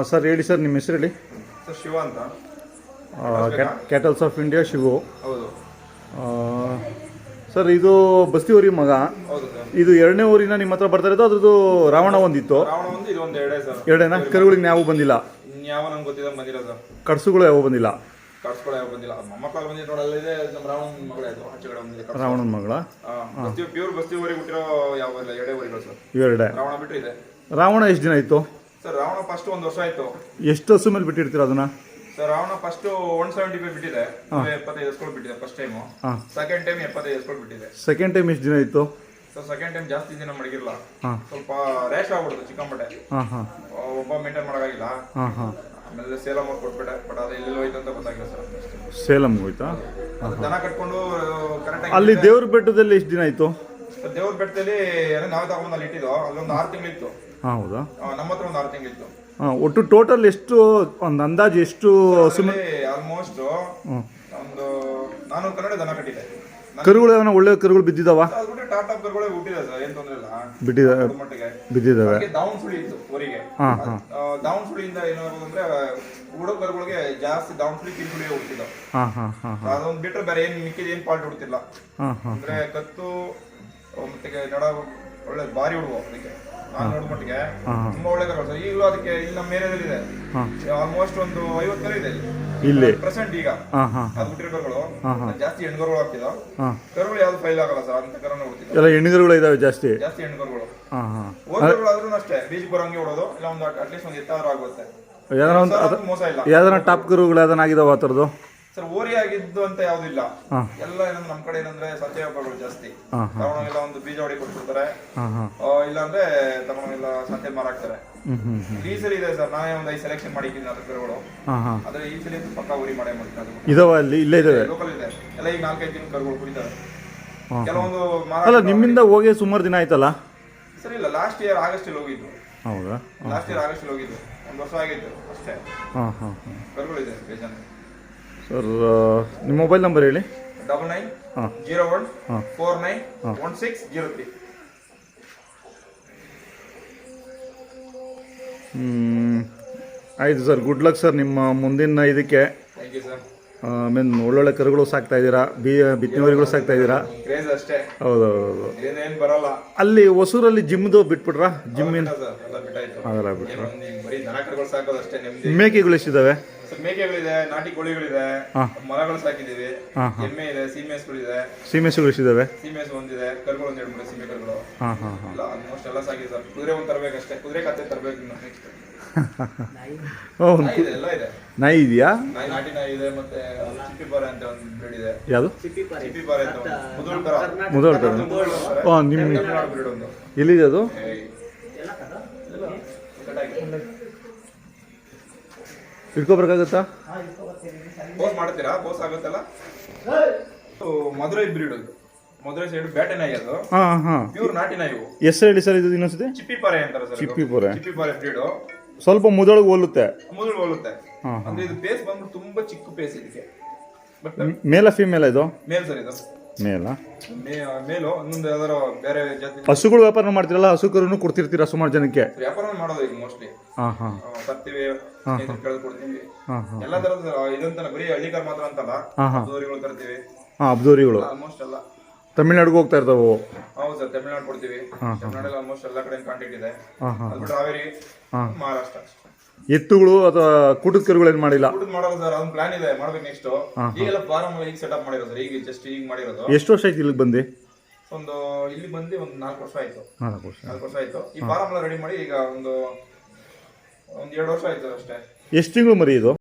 Sir ಹೇಳಿ sir, ನಿಮ್ಮ ಹೆಸರು ಹೇಳಿ. ಸರ್ ಶಿವ ಅಂತ. Cattles of India Shivu. ಹೌದು ಸರ್, ಇದು ಬಸ್ತಿವರಿ ಮಗ. ಹೌದು ಸರ್. ಇದು ಎರಡನೇ ಊರಿನ ನಿಮ್ಮ ಹತ್ರ ಬರ್ತಾ ಇರೋದು? ಅದ್ರದ್ದು ರಾವಣ ಒಂದಿತ್ತು. ರಾವಣ ಒಂದು, ಇದು ಒಂದು ಎರಡೇ ಸರ್. ಎರಡೇನಾ? ಕರುಗಳಿಗೆ ಯಾವ ಬಂದಿಲ್ಲ? ಯಾವ ನಂಗೆ ಗೊತ್ತಿದ್ದ ಬಂದಿಲ್ಲ ಸರ್. ಕಡ್ಸುಗಳು ಯಾವ ಬಂದಿಲ್ಲ? ಕಡ್ಸ್ಗಳು ಯಾವ ಬಂದಿಲ್ಲ. ಮೊಮ್ಮಕ್ಕಳು ಬಂದಿದ್ದು ನೋಡಲ್ಲಿದೆ. ನಮ್ಮ ರಾವಣನ ಮಗಳೇ ಅದು, ಆಚೆ ಕಡೆ ಬಂದಿದೆ. ರಾವಣನ ಮಗಳ? ಪ್ಯೂರ್ ಬಸ್ತಿವರೆಗೆ ಹುಟ್ಟಿರೋ ಯಾವ ಎರಡೇ ಊರಿಗಳು ಸರ್. ಎರಡೇ. ರಾವಣ ಬಿಟ್ಟರೆ ಇದೆ. ರಾವಣ ಎಷ್ಟು ದಿನ ಆಯಿತು ಸರ್? ರಾವಣ ಫಸ್ಟ್ 1 ವರ್ಷ ಆಯಿತು. ಎಷ್ಟು ಹಸು ಮೇಲೆ ಬಿಟ್ಟಿರ್ತೀರ ಅದನ್ನ? ಸರ್ ರಾವಣ ಫಸ್ಟ್ 175 ಬಿಟ್ಟಿದೆ, 75 ಎಸ್ಕೊಂಡು ಬಿಟ್ಟಿದೆ ಫಸ್ಟ್ ಟೈಮು. ಸೆಕೆಂಡ್ ಟೈಮ್ 75 ಎಸ್ಕೊಂಡು ಬಿಟ್ಟಿದೆ. ಸೆಕೆಂಡ್ ಟೈಮ್ ಎಷ್ಟು ದಿನ ಇತ್ತು ಸರ್? ಸೆಕೆಂಡ್ ಟೈಮ್ ಜಾಸ್ತಿ ದಿನ ಮಡಗಿರಲ್ಲ, ಸ್ವಲ್ಪ ರ್ಯಾಶ್ ಆಗ್ಬಿಡ್ತು ಚಿಕ್ಕಂಬಟ್ಟೆ. ಒಬ್ಬ ಮೇಂಟೈನ್ ಮಾಡೋಕ್ಕಾಗಿಲ್ಲ. ಆಮೇಲೆ ಸೇಲಂ ಅವ್ರು ಕೊಟ್ಬಿಟ್ಟೆ, ಬಟ್ ಅದು ಎಲ್ಲಿ ಹೋಯ್ತು ಅಂತ ಗೊತ್ತಾಗಿಲ್ಲ ಸರ್. ಸೇಲಂ ಹೋಯ್ತಾ? ದನ ಕಟ್ಕೊಂಡು ಕರೆಕ್ಟಾಗಿ. ಅಲ್ಲಿ ದೇವ್ರ ಬೆಟ್ಟದಲ್ಲಿ ಎಷ್ಟು ದಿನ ಆಯ್ತು? ದೇವ್ರ ಬೆಟ್ಟದಲ್ಲಿ ನಾವೇ ತಗೊಂಡು ಅಲ್ಲಿ ಇಟ್ಟಿದ್ದು. ಅಲ್ಲೊಂದು 6 ತಿಂಗಳಿತ್ತು. ಹೌದಾ? ನಮ್ಮ ಹತ್ರ ಒಂದು 6 ತಿಂಗಳಿತ್ತು. ಒಟ್ಟು ಟೋಟಲ್ ಎಷ್ಟು, ಒಂದು ಅಂದಾಜು ಎಷ್ಟು ಹಸು? ಆಲ್ಮೋಸ್ಟ್ ಒಂದು 400 ಕನ್ನಡ ದನ ಕಟ್ಟಿದೆ. ಕರುಗಳು ಏನೋ ಒಳ್ಳೆ ಕರುಗಳು ಬಿದ್ದಿದಾವ? ಟಾಟಾ ಕರುಗಳೇ ಹುಟ್ಟಿದೆ ಸರ್, ಏನ್ ತೊಂದ್ರೆ ಇಲ್ಲ. ಬಿದ್ದಿದ್ದಾವೆ. ದಾವಣ ಸುಳಿ ಇತ್ತು ಊರಿಗೆ. ದಾವಣ ಸುಳಿಯಿಂದ ಏನಾಗೋದು ಅಂದ್ರೆ ಹುಡುಗ ಕರುಗಳಿಗೆ ಜಾಸ್ತಿ ದಾವಣ ಸುಳಿ ಕಿರುಸುಳಿ ಹುಟ್ಟಿದ್ದಾವೆ. ಅದೊಂದು ಬಿಟ್ಟರೆ ಬೇರೆ ಏನ್ ಮಿಕ್ಕಿದ ಏನ್ ಪಾಲ್ಟ್ ಹುಡ್ತಿಲ್ಲ. ಅಂದ್ರೆ ಕತ್ತು ಮತ್ತೆ ನಡ ಒಳ್ಳೆ ಭಾರಿ ಹುಡುಗ. ಅದಕ್ಕೆ ನಾನು ನೋಡ್ ಮಟ್ಟಿಗೆ ತುಂಬಾ ಒಳ್ಳೆ ಕರು ಸರ್. ಈಗಲೂ ಅದಕ್ಕೆ ಇಲ್ಲಿ ನಮ್ಮ ಏರಿಯಾದಲ್ಲಿ ಇದೆ. ಆಲ್ಮೋಸ್ಟ್ ಒಂದು 50 ಕರು ಇದೆ ಇಲ್ಲಿ ಪ್ರೆಸೆಂಟ್. ಈಗ ಅದು ಹುಟ್ಟಿರೋ ಕರುಗಳು ಜಾಸ್ತಿ ಹೆಣ್ಗರುಗಳು ಆಗ್ತಿದಾವ. ಕರುಗಳು ಯಾವ್ದು ಫೈಲ್ ಆಗಲ್ಲ ಸರ್, ಅಂತ ಕರುನ ಹುಡ್ತಿದ್ದ. ಎಲ್ಲ ಹೆಣ್ಣುಗರುಗಳು ಇದಾವೆ ಜಾಸ್ತಿ ಹೆಣ್ಗರುಗಳು. ಓದ್ಗರುಗಳಾದ್ರೂ ಅಷ್ಟೇ ಬೀಜಕ್ಕೆ ಬರೋಂಗೆ ಹೊಡೋದು, ಇಲ್ಲ ಒಂದು ಅಟ್ಲೀಸ್ಟ್ ಒಂದು ಎತ್ತಾದ್ರೂ ಆಗುತ್ತೆ. ಮೋಸ ಇಲ್ಲ. ಯಾವ್ದಾರ ಟಾಪ್ ಕರುಗಳು ಯಾವ್ದಾನ ಆಗಿದಾವ ಆ ಥರದ್ದು? ಸರ್ ಓರಿ ಆಗಿದ್ದು ಅಂತ ಯಾವ್ದು ಇಲ್ಲ. ಎಲ್ಲ ಏನಂದ್ರೆ ನಮ್ಮ ಕಡೆ ಏನಂದ್ರೆ ಸಂತೆ ವ್ಯಾಪಾರಗಳು ಜಾಸ್ತಿ. ತಗೊಂಡೋಗೆಲ್ಲ ಒಂದು ಬೀಜ ಹೊಡಿ ಕೊಡ್ತಿರ್ತಾರೆ, ಇಲ್ಲಾಂದ್ರೆ ತಗೊಂಡೋಗೆಲ್ಲ ಸಂತೆ ಮಾರಾಕ್ತಾರೆ. ಈ ಸಲ ಇದೆ ಸರ್, ನಾನೇ ಒಂದು 5 ಸೆಲೆಕ್ಷನ್ ಮಾಡಿದ್ದೀನಿ ಅದ್ರ ಕರುಗಳು. ಆದ್ರೆ ಈ ಸಲ ಪಕ್ಕ ಊರಿ ಮಾಡೇ ಮಾಡ್ತಾರೆ. ಇದಾವ ಅಲ್ಲಿ? ಇಲ್ಲೇ ಇದಾವೆ ಲೋಕಲ್ ಇದೆ ಎಲ್ಲ. ಈಗ 4-5 ದಿನ ಕರುಗಳು ಕುಡಿತಾರೆ. ಕೆಲವೊಂದು ಅಲ್ಲ, ನಿಮ್ಮಿಂದ ಹೋಗಿ ಸುಮಾರು ದಿನ ಆಯ್ತಲ್ಲ ಸರ್? ಇಲ್ಲ, ಲಾಸ್ಟ್ ಇಯರ್ ಆಗಸ್ಟ್ ಅಲ್ಲಿ ಹೋಗಿದ್ದು. ಹೌದಾ? ಲಾಸ್ಟ್ ಇಯರ್ ಆಗಸ್ಟ್ ಅಲ್ಲಿ ಹೋಗಿದ್ದು, 1 ವರ್ಷ ಆಗಿತ್ತು ಅಷ್ಟೇ. ಕರುಗಳಿದೆ ಬೇಜಾನ್. ಸರ್, ನಿಮ್ಮ ಮೊಬೈಲ್ ನಂಬರ್ ಹೇಳಿ. 9901491603. ಆಯಿತು ಸರ್, ಗುಡ್ ಲಕ್ ಸರ್ ನಿಮ್ಮ ಮುಂದಿನ ಇದಕ್ಕೆ. Thank you sir. ಮೀನ್ ಒಳ್ಳೊಳ್ಳೆ ಕರುಗಳು ಸಾಕ್ತಾ ಇದ್ದೀರಾ, ಬಿತ್ತನೆವರಿಗಳು ಸಾಕ್ತಾ ಇದ್ದೀರಾ. ಹೌದೌದು. ಅಲ್ಲಿ ಹೊಸೂರಲ್ಲಿ ಜಿಮ್ದು ಬಿಟ್ಬಿಟ್ರಾ? ಜಿಮ್ಮಿನ ಅದೆಲ್ಲ ಬಿಟ್ರ? ಮೇಕೆಗಳು ಎಷ್ಟಿದಾವೆ? ಮೇಕೆಗಳಿದೆ, ನಾಟಿ ಕೋಳಿಗಳಿದೆ, ಮರಗಳು ಸಾಕಿದೀವಿ, ಎಮ್ಮೆ ಇದೆ, ಸೀಮೆಸ್ಗಳಿದೆ. ಸೀಮೆಸುಗಳು ಎಷ್ಟಿದಾವೆ? ಸೀಮೆಸ್ ಒಂದಿದೆ, ಕರುಗಳು ಒಂದು 2-3 ಸೀಮೆ ಕರುಗಳು. ಆಲ್ಮೋಸ್ಟ್ ಎಲ್ಲ ಸಾಕಿದೆ ಸರ್. ಕುದುರೆ ಒಂದು ತರಬೇಕಷ್ಟೇ, ಕುದುರೆ ಕತ್ತೆ ತರಬೇಕು ನೆಕ್ಸ್ಟ್. ಎಲ್ಲ ಇದೆ. ನಾಯಿ ಇದೆಯಾ? ನಾಟಿ ನಾಯಿ ಇದೆ, ಮತ್ತೆ ಚಿಪ್ಪಿ ಬಾರೆ ಅಂತ ಒಂದು ಬ್ರೀಡ್ ಇದೆ. ಯಾವುದು? ಚಿಪ್ಪಿ ಬಾರೆ ಅಂತ ಮುದೋಳ್ ತರ. ನಿಮ್ಮ ಎಲ್ಲಿದೆ ಅದು? ಇಟ್ಕೊಬರ್ಕಾಗತ್ತಾ? ಬೋಸ್ ಮಾಡ್ತೀರಾ? ಬೋಸ್ ಆಗುತ್ತಲ್ಲ. ಮಧುರೈ ಬ್ರೀಡ್, ಮಧುರೈ ಸೈಡ್ ಬೇಟೆ ನಾಯಿ ಅದು. ಪ್ಯೂರ್ ನಾಟಿ ನಾಯಿ. ಹೆಸರು ಹೇಳಿ ಸರ್ ಇದು ಇನ್ನೊಂದ್ಸತಿ. ಚಿಪ್ಪಿಪಾರೆ ಅಂತಾರೆ ಸರ್. ಚಿಪ್ಪಿಪಾರೆ ಬ್ರೀಡ್. ಸ್ವಲ್ಪ ಮುದೊಳಗೆ ಹೋಲುತ್ತೆ. ಅಂದ್ರೆ ಇದು ಪೇಸ್ ಬಂದ್ಬಿಟ್ಟು ತುಂಬಾ ಚಿಕ್ಕ ಪೇಸ್ ಇದಕ್ಕೆ. ಮೇಲ ಫೀಮೇಲ್ ಇದು? ಮೇಲ್ ಸರ್ ಇದು. ಮೇಲಾ? ಮೇಲು. ಇನ್ನೊಂದು ಯಾವ್ದಾರ ಬೇರೆ ಜಾತಿ ಹಸುಗಳು ವ್ಯಾಪಾರ ಮಾಡ್ತಿರಲ್ಲ, ಹಸು ಕರುನು ಕೊಡ್ತಿರ್ತೀರಾ ಸುಮಾರು ಜನಕ್ಕೆ? ವ್ಯಾಪಾರ ಮಾಡೋದು ಈಗ ಮೋಸ್ಟ್ಲಿ. ತರ್ತೀವಿ, ಕಳೆದು ಕೊಡ್ತೀವಿ. ಎಲ್ಲ ತರದ ಇದಂತ ಬರೀ ಹಳ್ಳಿಕಾರ್ ಮಾತ್ರ ಅಂತಲ್ಲ, ಅಬ್ದೋರಿಗಳು ತರ್ತೀವಿ. ಅಬ್ದೋರಿಗಳು ಆಲ್ಮೋಸ್ಟ್ ಎಲ್ಲ ತಮಿಳ್ನಾಡಿಗೆ ಹೋಗ್ತಾ ಇರ್ತಾವೆ. ಹೌದು ಸರ್, ತಮಿಳ್ನಾಡು ಕೊಡ್ತೀವಿ. ತಮಿಳ್ನಾಡಲ್ಲಿ ಆಲ್ಮೋಸ್ಟ್ ಎಲ್ಲ ಕಡೆ ಕಾಂಟ್ಯಾಕ್ಟ್ ಇದೆ. ಅದು ಹಾವೇರಿ, ಮಹಾರಾಷ್ಟ್ರ. ಎತ್ತುಗಳು ಅಥವಾ ಕೂಟದ ಕರುಗಳು ಏನು ಮಾಡಿಲ್ಲ? ಕೂಟದ ಮಾಡಲ್ಲ ಸರ್, ಅದೊಂದು ಪ್ಲಾನ್ ಇದೆ, ಮಾಡ್ಬೇಕು ನೆಕ್ಸ್ಟ್. ಈಗೆಲ್ಲ ಫಾರಂ ಈಗ ಸೆಟಪ್ ಮಾಡಿರೋದು ಸರ್, ಈಗ ಜಸ್ಟ್ ಈಗ ಮಾಡಿರೋದು. ಎಷ್ಟು ವರ್ಷ ಆಯ್ತು ಇಲ್ಲಿಗೆ ಬಂದು? ಇಲ್ಲಿ ಬಂದು ಒಂದು 4 ವರ್ಷ ಆಯ್ತು. 4 ವರ್ಷ ಆಯ್ತು. ಈ ಫಾರಂ ಎಲ್ಲ ರೆಡಿ ಮಾಡಿ ಈಗ ಒಂದು 2 ವರ್ಷ ಆಯ್ತು ಅಷ್ಟೇ. ಎಷ್ಟು ತಿಂಗಳು ಮರಿ ಇದು?